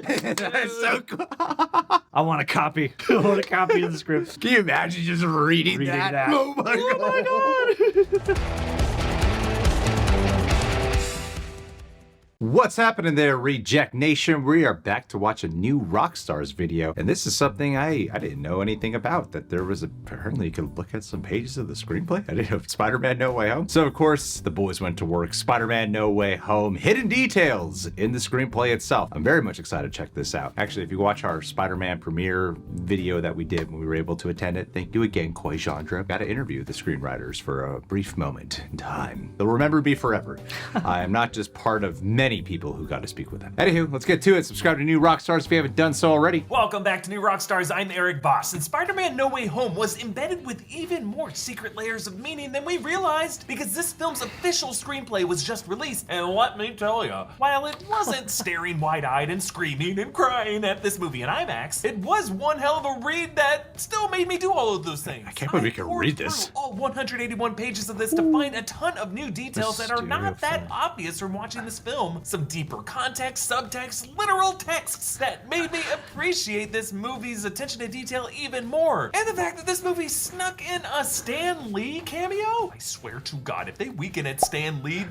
That's so cool. I want a copy. I want a copy of the script. Can you imagine just reading that? Oh my god. What's happening there, Reject Nation? We are back to watch a new Rockstars video, and this is something I didn't know anything about, that there was apparently you could look at some pages of the screenplay. I didn't know Spider-Man No Way Home. So of course, the boys went to work. Spider-Man No Way Home, hidden details in the screenplay itself. I'm very much excited to check this out. Actually, if you watch our Spider-Man premiere video that we did when we were able to attend it, thank you again, Koi Chandra. Got to interview the screenwriters for a brief moment in time. They'll remember me forever. I am not just part of many people who got to speak with them. Anywho, let's get to it. Subscribe to New Rockstars if you haven't done so already. Welcome back to New Rockstars. I'm Eric Boss, and Spider-Man No Way Home was embedded with even more secret layers of meaning than we realized, because this film's official screenplay was just released, and let me tell ya, while it wasn't staring wide-eyed and screaming and crying at this movie in IMAX, it was one hell of a read that still made me do all of those things. I can't believe we can read this. All 181 pages of this to find a ton of new details that are not that obvious from watching this film. Some deeper context, subtext, literal texts that made me appreciate this movie's attention to detail even more. And the fact that this movie snuck in a Stan Lee cameo? I swear to God, if they weaken at Stan Lee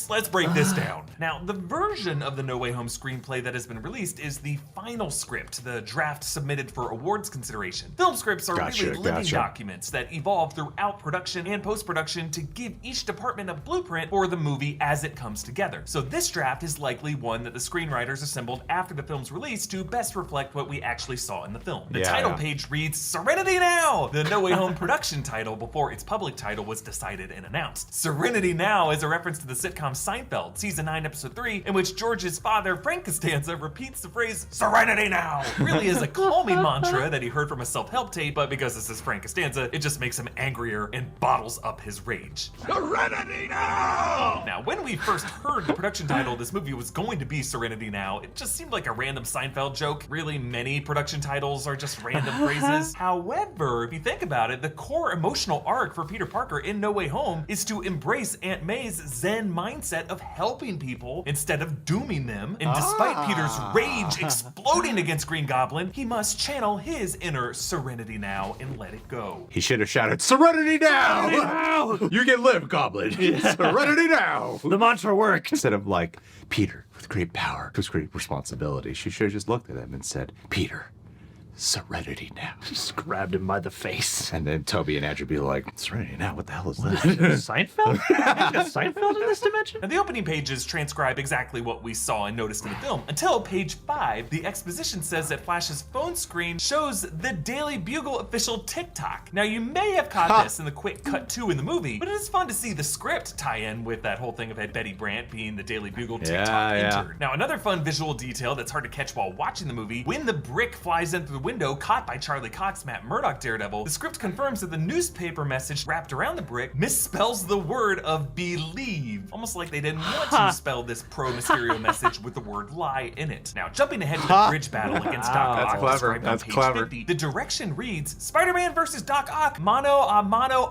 let's break this down. Now, the version of the No Way Home screenplay that has been released is the final script, the draft submitted for awards consideration. Film scripts are really living documents that evolve throughout production and post-production to give each department a blueprint for the movie as it comes together. So this draft is likely one that the screenwriters assembled after the film's release to best reflect what we actually saw in the film. The title page reads, Serenity Now! The No Way Home production title before its public title was decided and announced. Serenity Now is a reference to the sitcom Seinfeld, season 9, episode 3, in which George's father, Frank Costanza, repeats the phrase, Serenity Now! Really is a calming mantra that he heard from a self-help tape, but because this is Frank Costanza, it just makes him angrier and bottles up his rage. Serenity Now! Now, when we first heard the production title, this movie was going to be Serenity Now, it just seemed like a random Seinfeld joke. Really, many production titles are just random phrases. However, if you think about it, the core emotional arc for Peter Parker in No Way Home is to embrace Aunt May's Zen mindset of helping people instead of dooming them. And despite Peter's rage exploding against Green Goblin, he must channel his inner Serenity Now and let it go. He should have shouted, Serenity Now! Serenity now! You can live, Goblin. Serenity Now! The mantra worked. Instead of like, Peter, with great power comes great responsibility. She should have just looked at him and said, Peter, Serenity Now. Just grabbed him by the face. And then Tobey and Andrew be like, Serenity Now, what the hell is that? Seinfeld? Seinfeld in this dimension? And the opening pages transcribe exactly what we saw and noticed in the film. Until page 5, the exposition says that Flash's phone screen shows the Daily Bugle official TikTok. Now, you may have caught this in the quick cut 2 in the movie, but it is fun to see the script tie in with that whole thing of Betty Brant being the Daily Bugle TikTok intern. Now, another fun visual detail that's hard to catch while watching the movie, when the brick flies in through the window caught by Charlie Cox, Matt Murdock Daredevil, the script confirms that the newspaper message wrapped around the brick misspells the word of believe. Almost like they didn't want to spell this pro-Mysterio message with the word lie in it. Now, jumping ahead to the bridge battle against Doc Ock described on page 50, the direction reads, Spider-Man versus Doc Ock, mano a mano,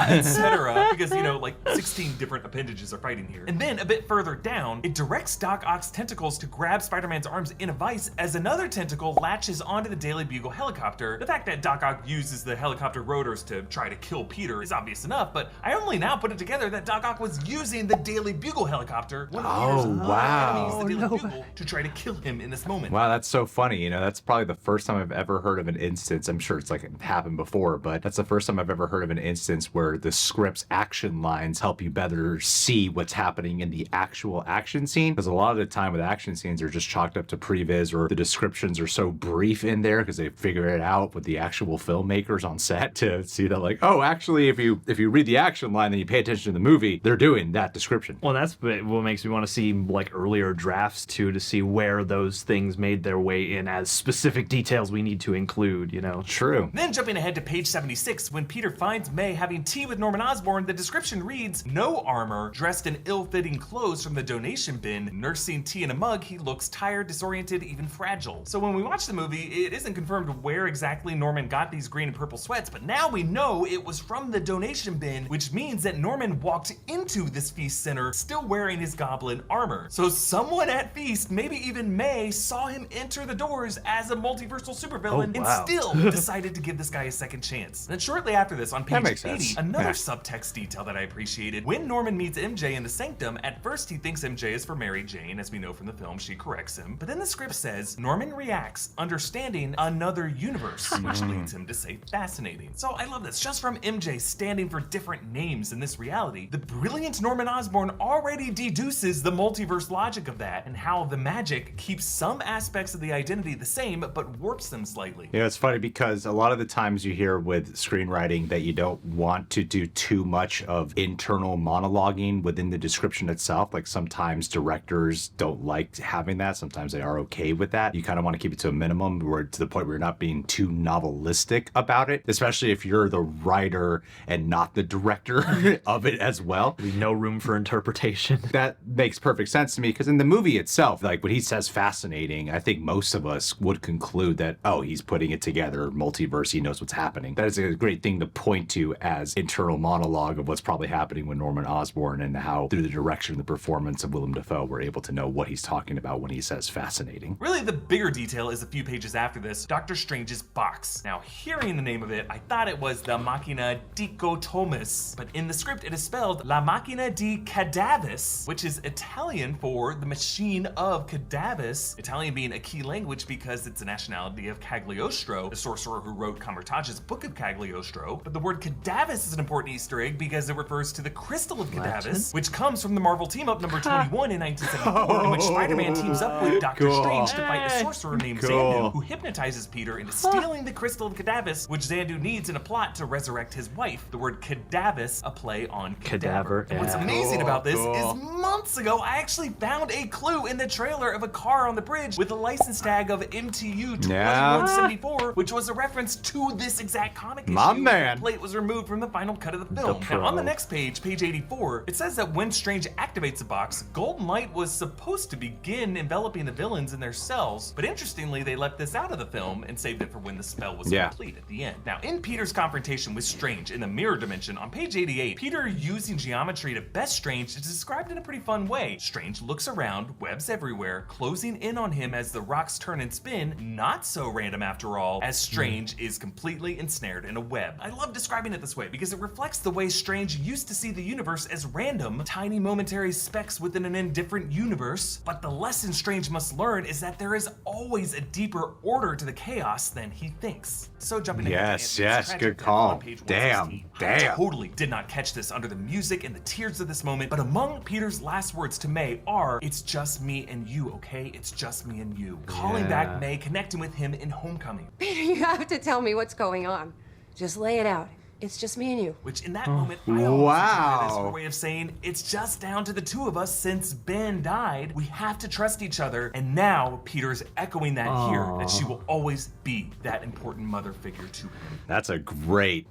etc. Because, you know, like 16 different appendages are fighting here. And then a bit further down, it directs Doc Ock's tentacles to grab Spider-Man's arms in a vice as another tentacle latches onto the Daily Bugle helicopter. The fact that Doc Ock uses the helicopter rotors to try to kill Peter is obvious enough, but I only now put it together that Doc Ock was using the Daily Bugle helicopter, one of Peter's enemies, the Daily Bugle, to try to kill him in this moment. Wow, that's so funny. You know, that's probably the first time I've ever heard of an instance. I'm sure it's like it happened before, but that's the first time I've ever heard of an instance where the script's action lines help you better see what's happening in the actual action scene. Because a lot of the time with action scenes are just chalked up to previs, or the descriptions are so brief in there because they figure it out with the actual filmmakers on set to see that, like, oh, actually, if you read the action line and you pay attention to the movie, they're doing that description. Well, that's what makes me want to see like earlier drafts too, to see where those things made their way in as specific details we need to include, you know. True. Then jumping ahead to page 76, when Peter finds May having tea with Norman Osborn, the description reads, no armor, dressed in ill-fitting clothes from the donation bin, nursing tea in a mug, he looks tired, disoriented, even fragile. So when we watch the movie, it isn't confirmed where exactly Norman got these green and purple sweats, but now we know it was from the donation bin, which means that Norman walked into this Feast Center still wearing his Goblin armor. So someone at Feast, maybe even May, saw him enter the doors as a multiversal supervillain and still decided to give this guy a second chance. And then shortly after this, on page 80, another subtext detail that I appreciated. When Norman meets MJ in the Sanctum, at first he thinks MJ is for Mary Jane. As we know from the film, she corrects him. But then the script says, Norman reacts, understanding another universe, which leads him to say fascinating. So I love this. Just from MJ standing for different names in this reality, the brilliant Norman Osborn already deduces the multiverse logic of that and how the magic keeps some aspects of the identity the same, but warps them slightly. You know, it's funny because a lot of the times you hear with screenwriting that you don't want to do too much of internal monologuing within the description itself. Like sometimes directors don't like having that. Sometimes they are okay with that. You kind of want to keep it to a minimum, where to the point where you're not being too novelistic about it, especially if you're the writer and not the director of it as well. No room for interpretation. That makes perfect sense to me, because in the movie itself, like when he says fascinating, I think most of us would conclude that, oh, he's putting it together, multiverse, he knows what's happening. That is a great thing to point to as internal monologue of what's probably happening with Norman Osborn, and how through the direction and the performance of Willem Dafoe, we're able to know what he's talking about when he says fascinating. Really, the bigger detail is a few pages after this, Doctor Strange's box. Now, hearing the name of it, I thought it was the Machina Dicotomus, but in the script it is spelled La Macchina di Cadavis, which is Italian for the machine of Cadavis, Italian being a key language because it's a nationality of Cagliostro, the sorcerer who wrote Camertage's Book of Cagliostro. But the word Cadavis is an important Easter egg because it refers to the Crystal of Cadavis, which comes from the Marvel team-up number 21 in 1974, in which Spider-Man teams up with Doctor Strange to fight a sorcerer named Xandu, who hypnotizes Peter into stealing the Crystal of Cadavis, which Xandu needs in a plot to resurrect his wife. The word Cadavis, a play on cadaver. And what's amazing about this is months ago, I actually found a clue in the trailer of a car on the bridge with a license tag of MTU 2174, which was a reference to this exact comic issue. My man. The plate was removed from the final cut of the film. Now, on the next page, page 84, it says that when Strange activates the box, golden light was supposed to begin enveloping the villains in their cells, but interestingly, they left this out of the film and saved it for when the spell was complete at the end. Now, in Peter's confrontation with Strange in the mirror dimension, on page 88, Peter using geometry to best Strange is described in a pretty fun way. Strange looks around, webs everywhere, closing in on him as the rocks turn and spin, not so random after all, as Strange is completely ensnared in a web. I love describing it this way because it reflects the way Strange used to see the universe as random, tiny momentary specks within an indifferent universe. But the lesson Strange must learn is that there is always a deeper order to the chaos than he thinks. So jumping ahead to yes, good call. Damn. I totally did not catch this under the music and the tears of this moment, but among Peter's last words to May are, "It's just me and you, okay? It's just me and you." Calling back May, connecting with him in Homecoming. Peter, you have to tell me what's going on. Just lay it out. It's just me and you. Which in that moment, I almost interpreted as her way of saying, it's just down to the two of us since Ben died. We have to trust each other. And now Peter's echoing that here, that she will always be that important mother figure to him. That's a great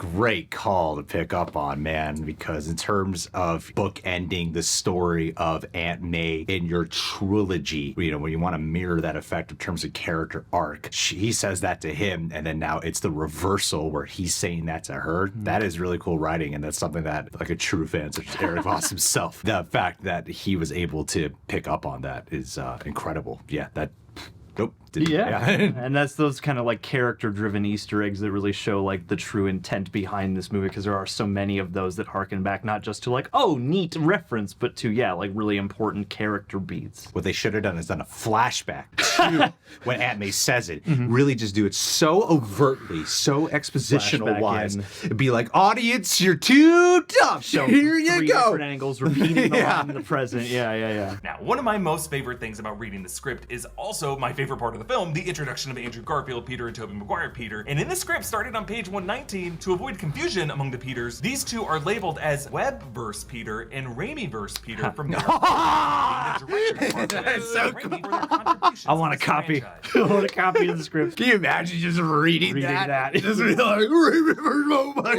call to pick up on, man, because in terms of bookending the story of Aunt May in your trilogy, you know, when you want to mirror that effect in terms of character arc, he says that to him, and then now it's the reversal where he's saying that to her. That is really cool writing, and that's something that, like a true fan such as Eric Voss himself, the fact that he was able to pick up on that is incredible. Yeah, that... Nope. And that's those kind of like character-driven Easter eggs that really show like the true intent behind this movie, because there are so many of those that harken back not just to like, oh, neat reference, but to, like really important character beats. What they should have done is done a flashback to when Aunt May says it. Really just do it so overtly, so expositional-wise. It'd be like, audience, you're too tough. Show here you three go. Different angles, repeating the line in the present. Yeah. Now, one of my most favorite things about reading the script is also my favorite part of the film, the introduction of Andrew Garfield Peter and Tobey Maguire Peter. And in the script, started on page 119, to avoid confusion among the Peters, these two are labeled as Webverse Peter and Raimiverse Peter from their That's so cool. I want a copy. I want a copy of the script. Can you imagine just reading that? Just be like, oh my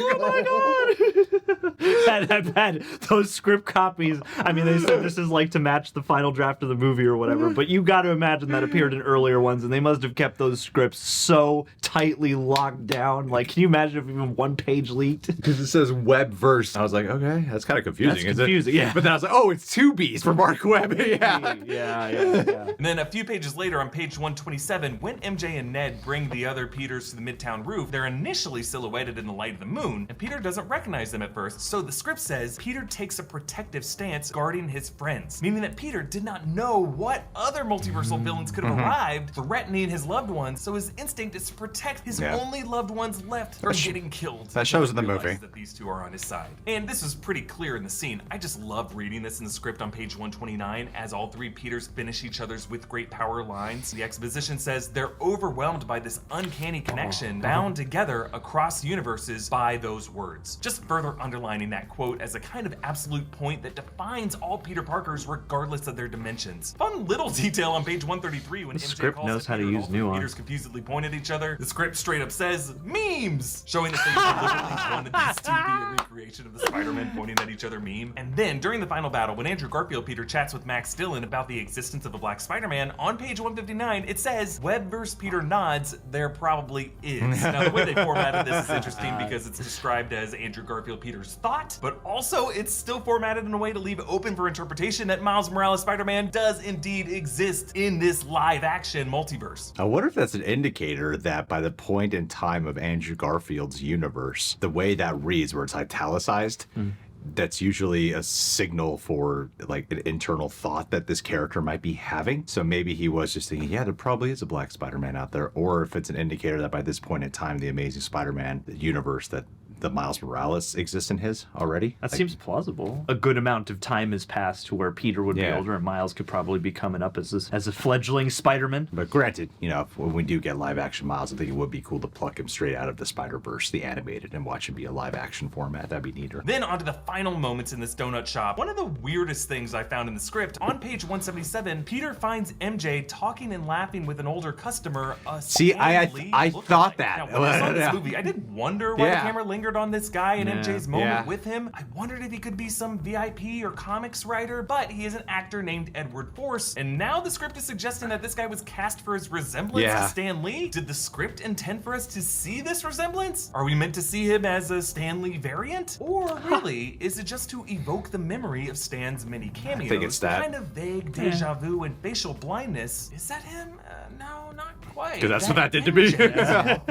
god. I've had those script copies. I mean, they said this is like to match the final draft of the movie or whatever, but you got to imagine that appeared in earlier ones ones, and they must have kept those scripts so tightly locked down. Like, can you imagine if even one page leaked? Because it says Webverse. I was like, okay, that's kind of confusing. That's confusing, yeah. But then I was like, oh, it's 2 B's for Mark Webb. Yeah. Yeah. And then a few pages later on page 127, when MJ and Ned bring the other Peters to the Midtown roof, they're initially silhouetted in the light of the moon, and Peter doesn't recognize them at first, so the script says Peter takes a protective stance guarding his friends, meaning that Peter did not know what other multiversal villains could have arrived, threatening his loved ones, so his instinct is to protect his only loved ones left from getting killed. That shows in the Realizes movie. that these two are on his side. And this was pretty clear in the scene. I just love reading this in the script on page 129 as all three Peters finish each other's with great power lines. The exposition says they're overwhelmed by this uncanny connection bound together across universes by those words. Just further underlining that quote as a kind of absolute point that defines all Peter Parkers regardless of their dimensions. Fun little detail on page 133 when The MJ script calls knows to how to Peter and use all three nuance. Peters confusedly point at each other. The script straight up says memes, showing that they deliberately wanted this to be a recreation of the Spider-Man pointing at each other meme. And then during the final battle, when Andrew Garfield Peter chats with Max Dillon about the existence of a Black Spider-Man, on page 159 it says Webverse Peter nods, there probably is. Now the way they formatted this is interesting because it's described as Andrew Garfield Peter's thought, but also it's still formatted in a way to leave open for interpretation that Miles Morales Spider-Man does indeed exist in this live action multiverse. I wonder if that's an indicator that by the point in time of Andrew Garfield's universe, the way that reads, where it's italicized, that's usually a signal for like an internal thought that this character might be having. So maybe he was just thinking, yeah, there probably is a Black Spider-Man out there. Or if it's an indicator that by this point in time, the Amazing Spider-Man universe, that the Miles Morales exists in his already. That seems plausible. A good amount of time has passed to where Peter would be older and Miles could probably be coming up as a fledgling Spider-Man. But granted, you know, when we do get live action Miles, I think it would be cool to pluck him straight out of the Spider-Verse, the animated, and watch him be a live action format. That'd be neater. Then onto the final moments in this donut shop. One of the weirdest things I found in the script, on page 177, Peter finds MJ talking and laughing with an older customer. See, I thought that. Now, when I saw this movie, I did wonder why the camera lingered on this guy and MJ's moment with him. I wondered if he could be some VIP or comics writer, but he is an actor named Edward Force, and now the script is suggesting that this guy was cast for his resemblance to Stan Lee. Did the script intend for us to see this resemblance? Are we meant to see him as a Stan Lee variant? Or really, is it just to evoke the memory of Stan's many cameos? I think it's that. Kind of vague deja vu and facial blindness. Is that him? No, not quite. Because that's what that did to me.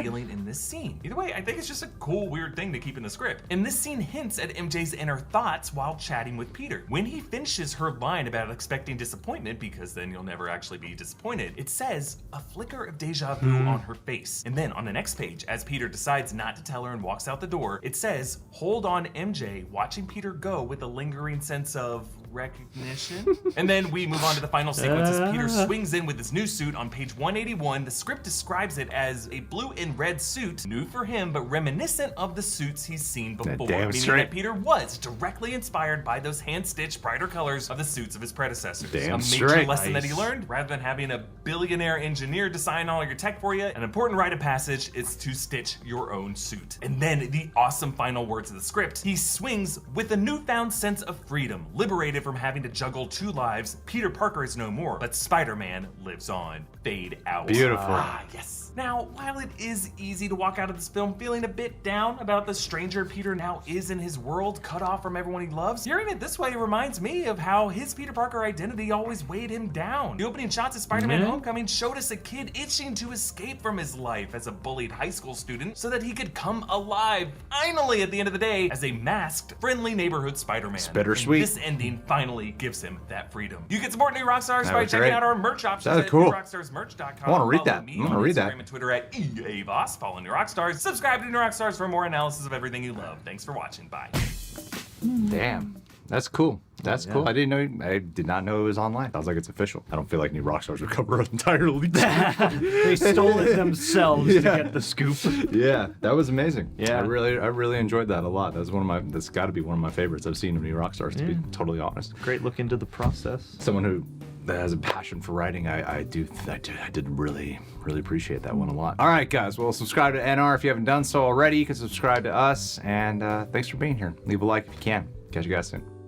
Feeling in this scene. Either way, I think it's just a cool, weird thing to keep in the script. And this scene hints at MJ's inner thoughts while chatting with Peter. When he finishes her line about expecting disappointment, because then you'll never actually be disappointed, it says a flicker of deja vu on her face. And then on the next page, as Peter decides not to tell her and walks out the door, it says, hold on MJ, watching Peter go with a lingering sense of recognition. And then we move on to the final sequence as Peter swings in with his new suit on page 181. The script describes it as a blue and red suit, new for him, but reminiscent of the suits he's seen before, meaning that Peter was directly inspired by those hand-stitched brighter colors of the suits of his predecessors. A major lesson that he learned, rather than having a billionaire engineer design all your tech for you, an important rite of passage is to stitch your own suit. And then the awesome final words of the script, he swings with a newfound sense of freedom, liberated from having to juggle two lives. Peter Parker is no more, but Spider-Man lives on. Fade out. Beautiful. Yes. Now, while it is easy to walk out of this film feeling a bit down about the stranger Peter now is in his world, cut off from everyone he loves, hearing it this way reminds me of how his Peter Parker identity always weighed him down. The opening shots of Spider-Man Homecoming showed us a kid itching to escape from his life as a bullied high school student so that he could come alive, finally at the end of the day, as a masked, friendly neighborhood Spider-Man. It's bittersweet. And this ending finally gives him that freedom. You can support New Rockstars by checking out our merch options That was at cool. newrockstarsmerch.com. I want to read Follow that. me I'm going to on read that. Instagram and Twitter at EAVOS. Follow New Rockstars. Subscribe to New Rockstars for more analysis of everything you love. Thanks for watching. Bye. Damn. That's cool. That's cool. I did not know it was online. Sounds like it's official. I don't feel like New Rockstars would cover an entire league. They stole it themselves to get the scoop. Yeah, that was amazing. Yeah. I really enjoyed that a lot. That's that's got to be one of my favorites I've seen of New Rockstars, to be totally honest. Great look into the process. Someone who has a passion for writing, I did really appreciate that one a lot. All right, guys. Well, subscribe to NR if you haven't done so already. You can subscribe to us, and thanks for being here. Leave a like if you can. Catch you guys soon.